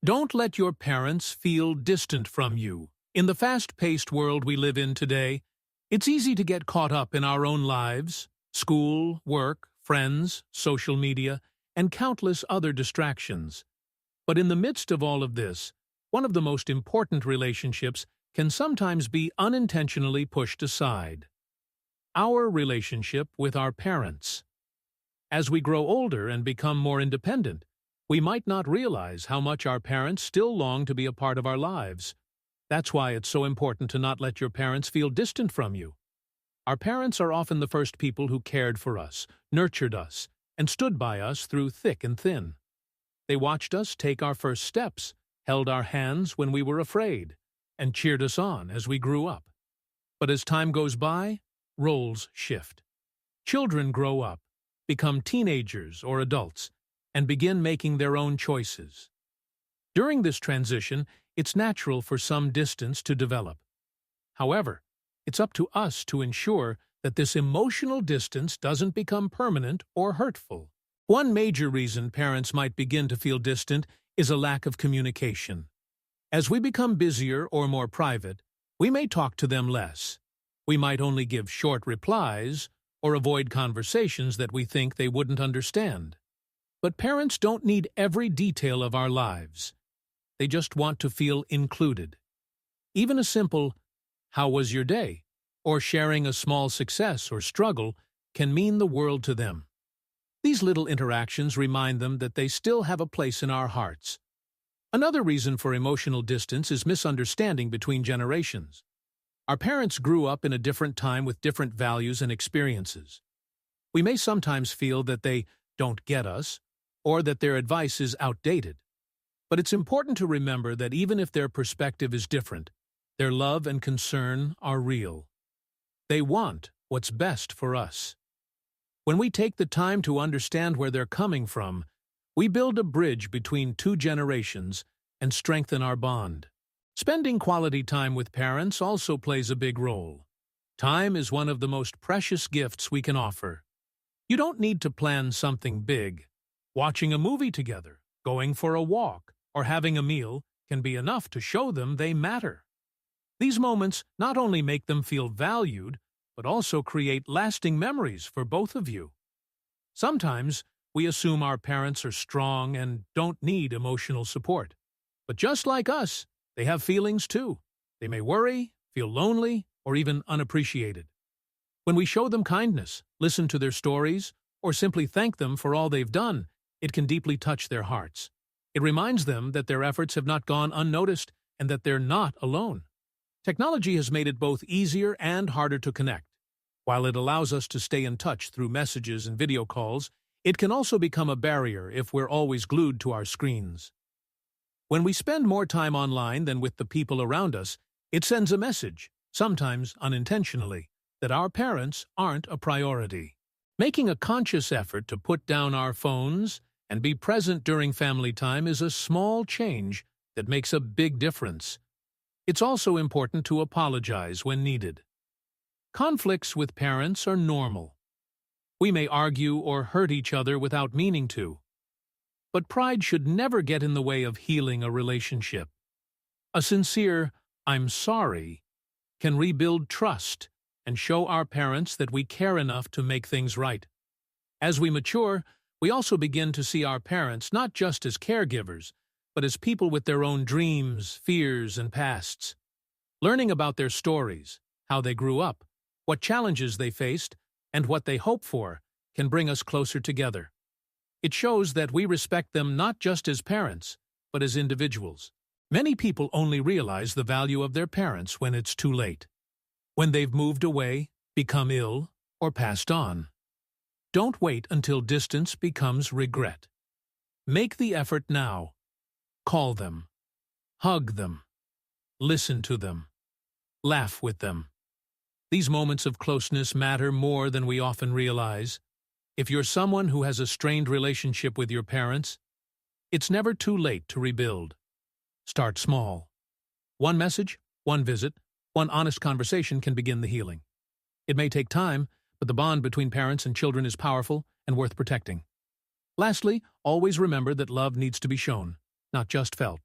Don't let your parents feel distant from you. In the fast-paced world we live in today, it's easy to get caught up in our own lives, school, work, friends, social media, and countless other distractions. But in the midst of all of this, one of the most important relationships can sometimes be unintentionally pushed aside. Our relationship with our parents. As we grow older and become more independent, we might not realize how much our parents still long to be a part of our lives. That's why it's so important to not let your parents feel distant from you. Our parents are often the first people who cared for us, nurtured us, and stood by us through thick and thin. They watched us take our first steps, held our hands when we were afraid, and cheered us on as we grew up. But as time goes by, roles shift. Children grow up, become teenagers or adults, and begin making their own choices. During this transition, it's natural for some distance to develop. However, it's up to us to ensure that this emotional distance doesn't become permanent or hurtful. One major reason parents might begin to feel distant is a lack of communication. As we become busier or more private, we may talk to them less. We might only give short replies or avoid conversations that we think they wouldn't understand. But parents don't need every detail of our lives. They just want to feel included. Even a simple, "How was your day?" or sharing a small success or struggle can mean the world to them. These little interactions remind them that they still have a place in our hearts. Another reason for emotional distance is misunderstanding between generations. Our parents grew up in a different time with different values and experiences. We may sometimes feel that they don't get us, or that their advice is outdated. But it's important to remember that even if their perspective is different, their love and concern are real. They want what's best for us. When we take the time to understand where they're coming from, we build a bridge between two generations and strengthen our bond. Spending quality time with parents also plays a big role. Time is one of the most precious gifts we can offer. You don't need to plan something big. Watching a movie together, going for a walk, or having a meal can be enough to show them they matter. These moments not only make them feel valued, but also create lasting memories for both of you. Sometimes we assume our parents are strong and don't need emotional support. But just like us, they have feelings too. They may worry, feel lonely, or even unappreciated. When we show them kindness, listen to their stories, or simply thank them for all they've done, it can deeply touch their hearts. It reminds them that their efforts have not gone unnoticed and that they're not alone. Technology has made it both easier and harder to connect. While it allows us to stay in touch through messages and video calls, it can also become a barrier if we're always glued to our screens. When we spend more time online than with the people around us, it sends a message, sometimes unintentionally, that our parents aren't a priority. Making a conscious effort to put down our phones and be present during family time is a small change that makes a big difference. It's also important to apologize when needed. Conflicts with parents are normal. We may argue or hurt each other without meaning to. But pride should never get in the way of healing a relationship. A sincere, "I'm sorry," can rebuild trust and show our parents that we care enough to make things right. As we mature, we also begin to see our parents not just as caregivers, but as people with their own dreams, fears, and pasts. Learning about their stories, how they grew up, what challenges they faced, and what they hope for can bring us closer together. It shows that we respect them not just as parents, but as individuals. Many people only realize the value of their parents when it's too late. When they've moved away, become ill, or passed on. Don't wait until distance becomes regret. Make the effort now. Call them. Hug them. Listen to them. Laugh with them. These moments of closeness matter more than we often realize. If you're someone who has a strained relationship with your parents, it's never too late to rebuild. Start small. One message, one visit, one honest conversation can begin the healing. It may take time, but the bond between parents and children is powerful and worth protecting. Lastly, always remember that love needs to be shown, not just felt.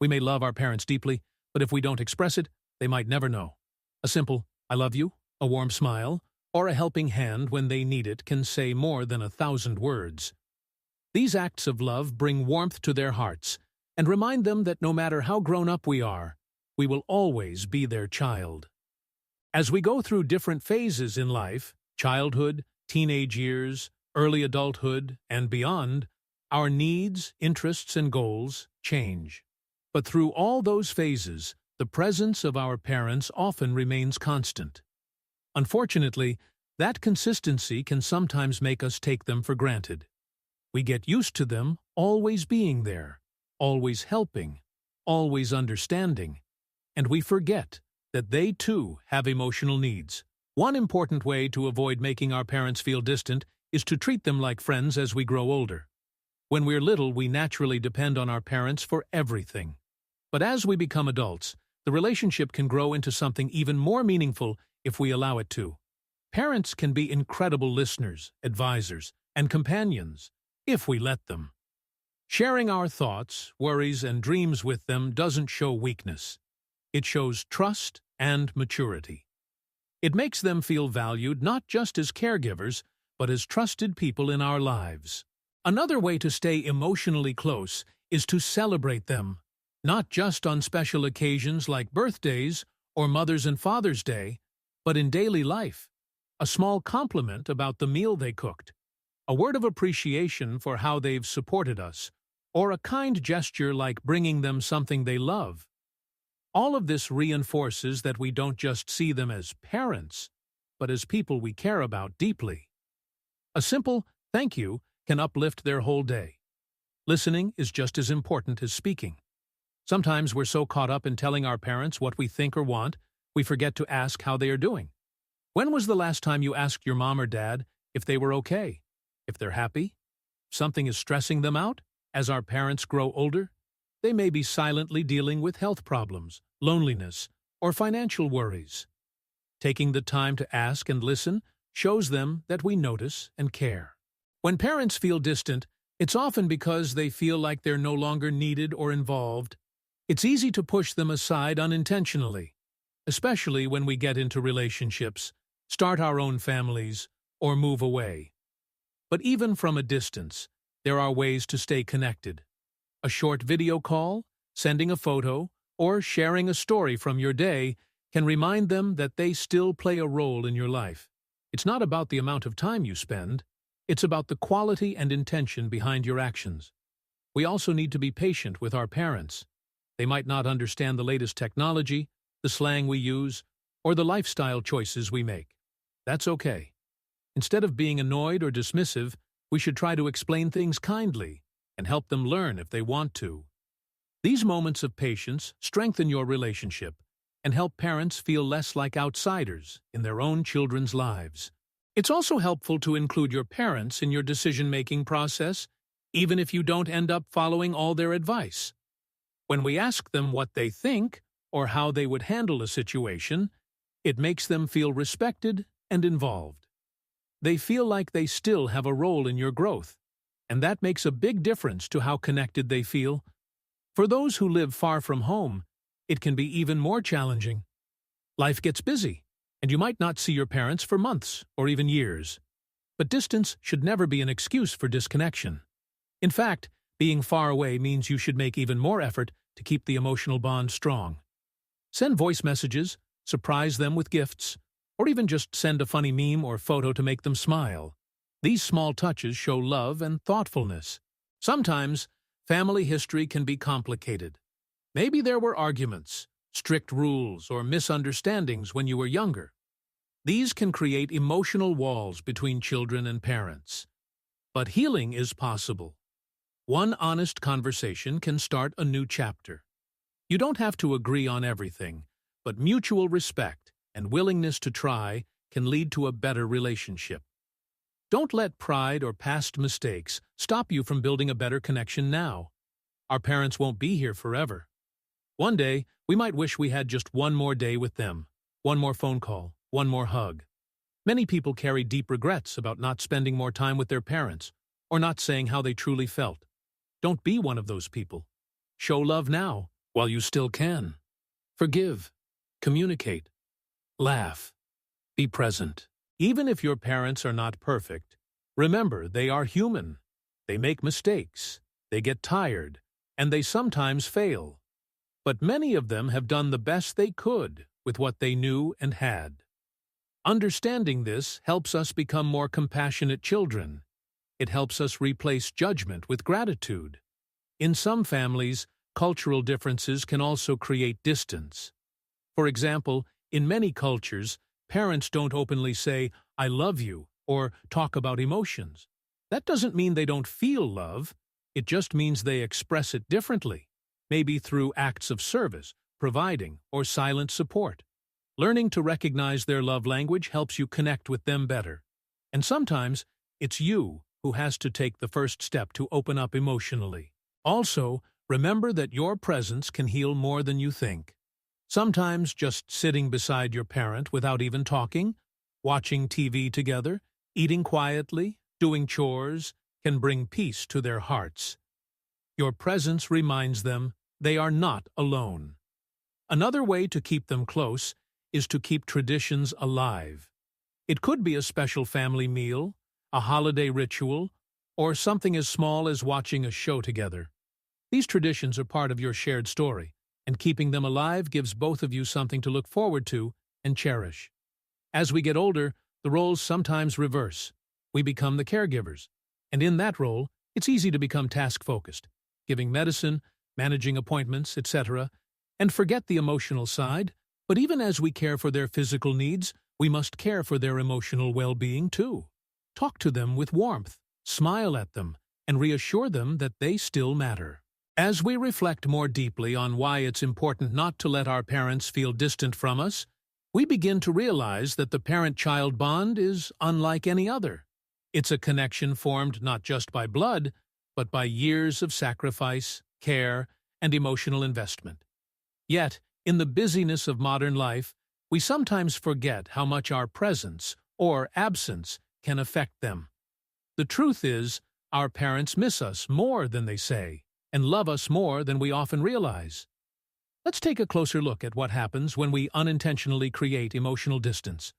We may love our parents deeply, but if we don't express it, they might never know. A simple, "I love you," a warm smile, or a helping hand when they need it can say more than 1,000 words. These acts of love bring warmth to their hearts and remind them that no matter how grown up we are, we will always be their child. As we go through different phases in life, childhood, teenage years, early adulthood, and beyond, our needs, interests, and goals change. But through all those phases, the presence of our parents often remains constant. Unfortunately, that consistency can sometimes make us take them for granted. We get used to them always being there, always helping, always understanding, and we forget that they too have emotional needs. One important way to avoid making our parents feel distant is to treat them like friends as we grow older. When we're little, we naturally depend on our parents for everything. But as we become adults, the relationship can grow into something even more meaningful if we allow it to. Parents can be incredible listeners, advisors, and companions if we let them. Sharing our thoughts, worries, and dreams with them doesn't show weakness. It shows trust and maturity. It makes them feel valued not just as caregivers, but as trusted people in our lives. Another way to stay emotionally close is to celebrate them, not just on special occasions like birthdays or Mother's and Father's Day, but in daily life. A small compliment about the meal they cooked, a word of appreciation for how they've supported us, or a kind gesture like bringing them something they love. All of this reinforces that we don't just see them as parents, but as people we care about deeply. A simple thank you can uplift their whole day. Listening is just as important as speaking. Sometimes we're so caught up in telling our parents what we think or want, we forget to ask how they are doing. When was the last time you asked your mom or dad if they were okay, if they're happy? If something is stressing them out? As our parents grow older, they may be silently dealing with health problems, loneliness, or financial worries. Taking the time to ask and listen shows them that we notice and care. When parents feel distant, it's often because they feel like they're no longer needed or involved. It's easy to push them aside unintentionally, especially when we get into relationships, start our own families, or move away. But even from a distance, there are ways to stay connected. A short video call, sending a photo, or sharing a story from your day can remind them that they still play a role in your life. It's not about the amount of time you spend, it's about the quality and intention behind your actions. We also need to be patient with our parents. They might not understand the latest technology, the slang we use, or the lifestyle choices we make. That's okay. Instead of being annoyed or dismissive, we should try to explain things kindly and help them learn if they want to. These moments of patience strengthen your relationship and help parents feel less like outsiders in their own children's lives. It's also helpful to include your parents in your decision-making process, even if you don't end up following all their advice. When we ask them what they think or how they would handle a situation, it makes them feel respected and involved. They feel like they still have a role in your growth, and that makes a big difference to how connected they feel. For those who live far from home, it can be even more challenging. Life gets busy, and you might not see your parents for months or even years. But distance should never be an excuse for disconnection. In fact, being far away means you should make even more effort to keep the emotional bond strong. Send voice messages, surprise them with gifts, or even just send a funny meme or photo to make them smile. These small touches show love and thoughtfulness. Sometimes, family history can be complicated. Maybe there were arguments, strict rules, or misunderstandings when you were younger. These can create emotional walls between children and parents. But healing is possible. One honest conversation can start a new chapter. You don't have to agree on everything, but mutual respect and willingness to try can lead to a better relationship. Don't let pride or past mistakes stop you from building a better connection now. Our parents won't be here forever. One day, we might wish we had just one more day with them, one more phone call, one more hug. Many people carry deep regrets about not spending more time with their parents or not saying how they truly felt. Don't be one of those people. Show love now, while you still can. Forgive, communicate, laugh, be present. Even if your parents are not perfect, remember they are human. They make mistakes, they get tired, and they sometimes fail. But many of them have done the best they could with what they knew and had. Understanding this helps us become more compassionate children. It helps us replace judgment with gratitude. In some families, cultural differences can also create distance. For example, in many cultures, parents don't openly say, "I love you," or talk about emotions. That doesn't mean they don't feel love. It just means they express it differently, maybe through acts of service, providing, or silent support. Learning to recognize their love language helps you connect with them better. And sometimes, it's you who has to take the first step to open up emotionally. Also, remember that your presence can heal more than you think. Sometimes just sitting beside your parent without even talking, watching TV together, eating quietly, doing chores, can bring peace to their hearts. Your presence reminds them they are not alone. Another way to keep them close is to keep traditions alive. It could be a special family meal, a holiday ritual, or something as small as watching a show together. These traditions are part of your shared story, and keeping them alive gives both of you something to look forward to and cherish. As we get older, the roles sometimes reverse. We become the caregivers, and in that role, it's easy to become task-focused, giving medicine, managing appointments, etc., and forget the emotional side. But even as we care for their physical needs, we must care for their emotional well-being too. Talk to them with warmth, smile at them, and reassure them that they still matter. As we reflect more deeply on why it's important not to let our parents feel distant from us, we begin to realize that the parent-child bond is unlike any other. It's a connection formed not just by blood, but by years of sacrifice, care, and emotional investment. Yet, in the busyness of modern life, we sometimes forget how much our presence or absence can affect them. The truth is, our parents miss us more than they say, and love us more than we often realize. Let's take a closer look at what happens when we unintentionally create emotional distance.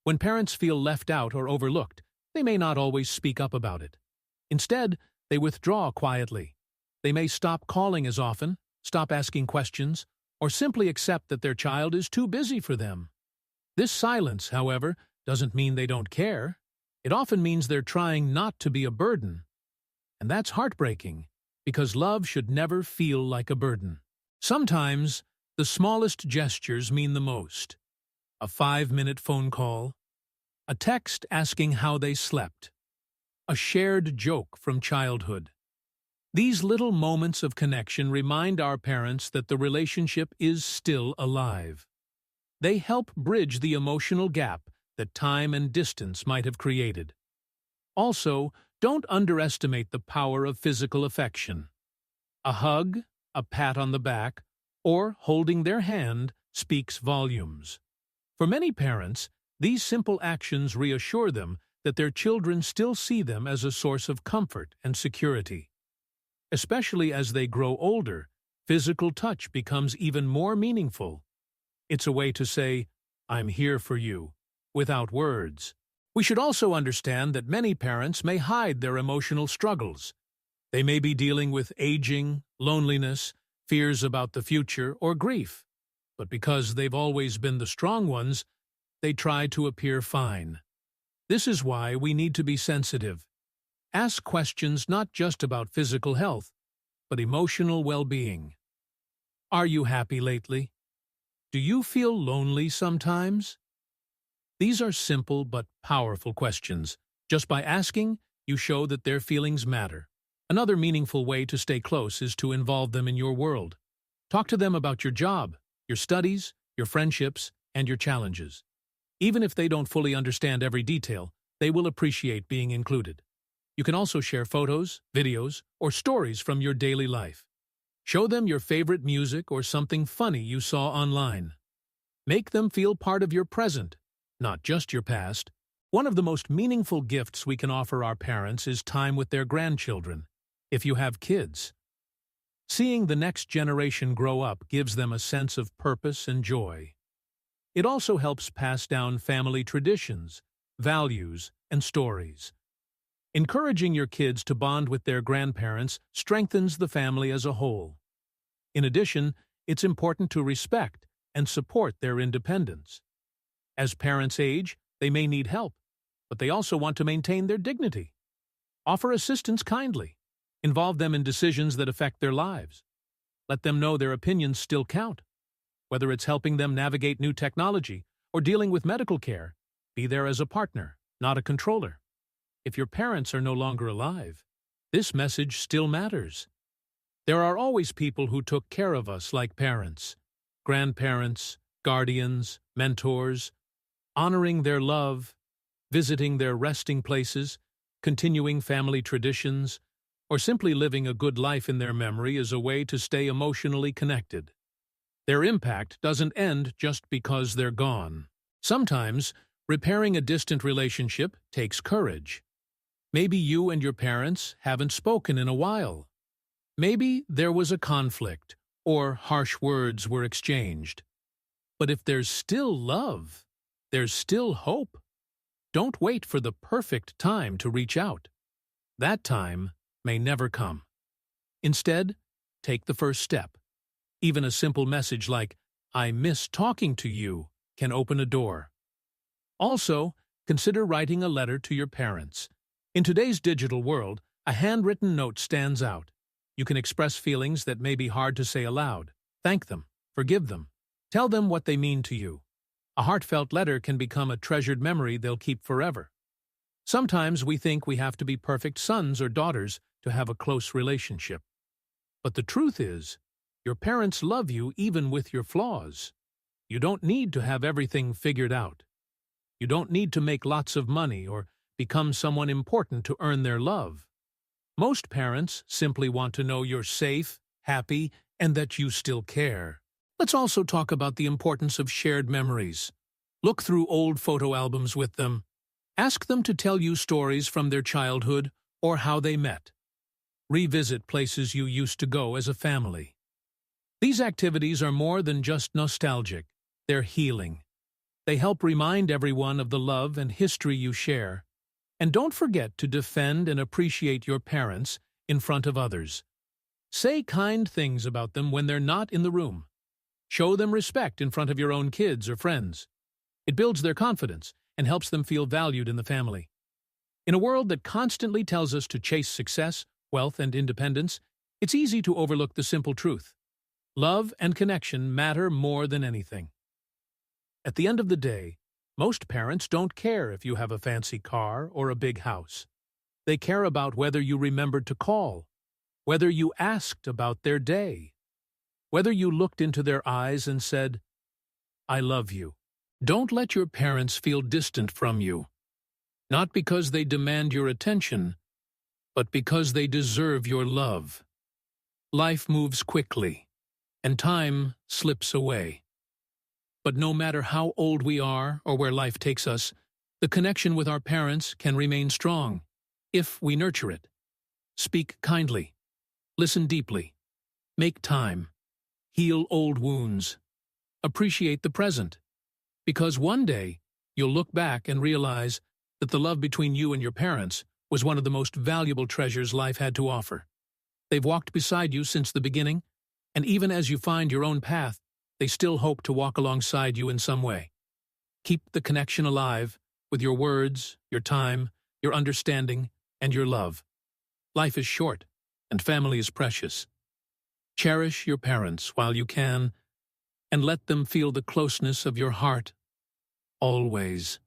When parents feel left out or overlooked, they may not always speak up about it. Instead, they withdraw quietly. They may stop calling as often, stop asking questions, or simply accept that their child is too busy for them. This silence, however, doesn't mean they don't care. It often means they're trying not to be a burden. And that's heartbreaking, because love should never feel like a burden. Sometimes, the smallest gestures mean the most. A 5-minute phone call, a text asking how they slept, a shared joke from childhood. These little moments of connection remind our parents that the relationship is still alive. They help bridge the emotional gap that time and distance might have created. Also, don't underestimate the power of physical affection. A hug, a pat on the back, or holding their hand speaks volumes. For many parents, these simple actions reassure them that their children still see them as a source of comfort and security. Especially as they grow older, physical touch becomes even more meaningful. It's a way to say, "I'm here for you," without words. We should also understand that many parents may hide their emotional struggles. They may be dealing with aging, loneliness, fears about the future, or grief. But because they've always been the strong ones, they try to appear fine. This is why we need to be sensitive. Ask questions not just about physical health, but emotional well-being. Are you happy lately? Do you feel lonely sometimes? These are simple but powerful questions. Just by asking, you show that their feelings matter. Another meaningful way to stay close is to involve them in your world. Talk to them about your job, your studies, your friendships, and your challenges. Even if they don't fully understand every detail, they will appreciate being included. You can also share photos, videos, or stories from your daily life. Show them your favorite music or something funny you saw online. Make them feel part of your present, not just your past. One of the most meaningful gifts we can offer our parents is time with their grandchildren, if you have kids. Seeing the next generation grow up gives them a sense of purpose and joy. It also helps pass down family traditions, values, and stories. Encouraging your kids to bond with their grandparents strengthens the family as a whole. In addition, it's important to respect and support their independence. As parents age, they may need help, but they also want to maintain their dignity. Offer assistance kindly. Involve them in decisions that affect their lives. Let them know their opinions still count. Whether it's helping them navigate new technology or dealing with medical care, be there as a partner, not a controller. If your parents are no longer alive, this message still matters. There are always people who took care of us like parents, grandparents, guardians, mentors. Honoring their love, visiting their resting places, continuing family traditions, or simply living a good life in their memory is a way to stay emotionally connected. Their impact doesn't end just because they're gone. Sometimes, repairing a distant relationship takes courage. Maybe you and your parents haven't spoken in a while. Maybe there was a conflict, or harsh words were exchanged. But if there's still love, there's still hope. Don't wait for the perfect time to reach out. That time may never come. Instead, take the first step. Even a simple message like, "I miss talking to you," can open a door. Also, consider writing a letter to your parents. In today's digital world, a handwritten note stands out. You can express feelings that may be hard to say aloud. Thank them, forgive them, tell them what they mean to you. A heartfelt letter can become a treasured memory they'll keep forever. Sometimes we think we have to be perfect sons or daughters to have a close relationship. But the truth is, your parents love you even with your flaws. You don't need to have everything figured out. You don't need to make lots of money or become someone important to earn their love. Most parents simply want to know you're safe, happy, and that you still care. Let's also talk about the importance of shared memories. Look through old photo albums with them. Ask them to tell you stories from their childhood or how they met. Revisit places you used to go as a family. These activities are more than just nostalgic. They're healing. They help remind everyone of the love and history you share. And don't forget to defend and appreciate your parents in front of others. Say kind things about them when they're not in the room. Show them respect in front of your own kids or friends. It builds their confidence and helps them feel valued in the family. In a world that constantly tells us to chase success, wealth, and independence, it's easy to overlook the simple truth. Love and connection matter more than anything. At the end of the day, most parents don't care if you have a fancy car or a big house. They care about whether you remembered to call, whether you asked about their day, whether you looked into their eyes and said, "I love you." Don't let your parents feel distant from you, not because they demand your attention, but because they deserve your love. Life moves quickly, and time slips away. But no matter how old we are or where life takes us, the connection with our parents can remain strong if we nurture it. Speak kindly, listen deeply, make time, heal old wounds, appreciate the present. Because one day, you'll look back and realize that the love between you and your parents was one of the most valuable treasures life had to offer. They've walked beside you since the beginning, and even as you find your own path, they still hope to walk alongside you in some way. Keep the connection alive with your words, your time, your understanding, and your love. Life is short, and family is precious. Cherish your parents while you can, and let them feel the closeness of your heart always.